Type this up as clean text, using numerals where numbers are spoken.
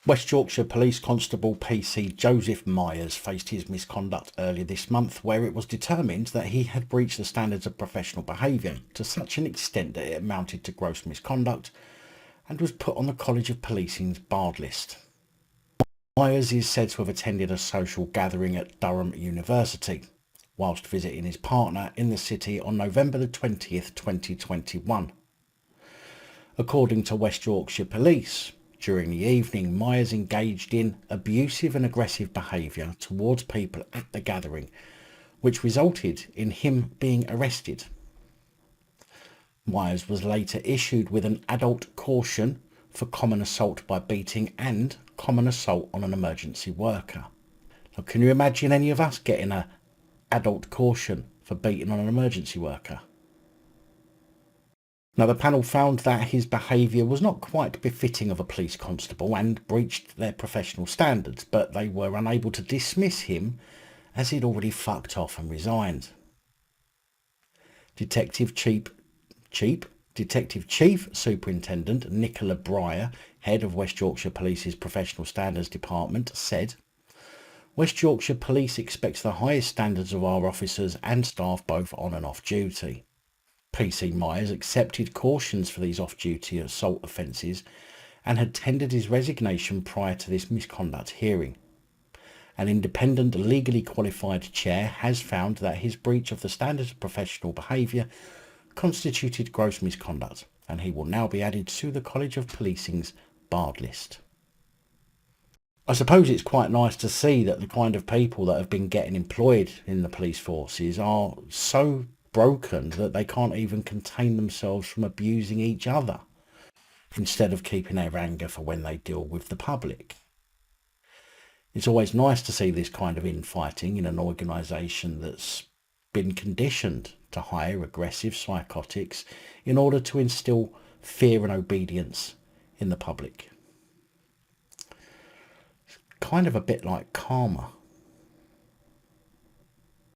West Yorkshire Police Constable PC Joseph Myers faced his misconduct earlier this month, where it was determined that he had breached the standards of professional behaviour to such an extent that it amounted to gross misconduct and was put on the College of Policing's barred list. Myers is said to have attended a social gathering at Durham University whilst visiting his partner in the city on November the 20th, 2021. According to West Yorkshire Police, during the evening, Myers engaged in abusive and aggressive behaviour towards people at the gathering, which resulted in him being arrested. Myers was later issued with an adult caution for common assault by beating and common assault on an emergency worker. Now, can you imagine any of us getting an adult caution for beating on an emergency worker? Now, the panel found that his behaviour was not quite befitting of a police constable and breached their professional standards, but they were unable to dismiss him as he'd already fucked off and resigned. Detective Chief Superintendent Nicola Breyer, head of West Yorkshire Police's Professional Standards Department, said, "West Yorkshire Police expects the highest standards of our officers and staff both on and off duty." PC Myers accepted cautions for these off-duty assault offences and had tendered his resignation prior to this misconduct hearing. An independent, legally qualified chair has found that his breach of the standards of professional behaviour constituted gross misconduct, and he will now be added to the College of Policing's barred list. I suppose it's quite nice to see that the kind of people that have been getting employed in the police forces are so broken that they can't even contain themselves from abusing each other, instead of keeping their anger for when they deal with the public. It's always nice to see this kind of infighting in an organisation that's been conditioned to hire aggressive psychotics in order to instill fear and obedience in the public. It's kind of a bit like karma.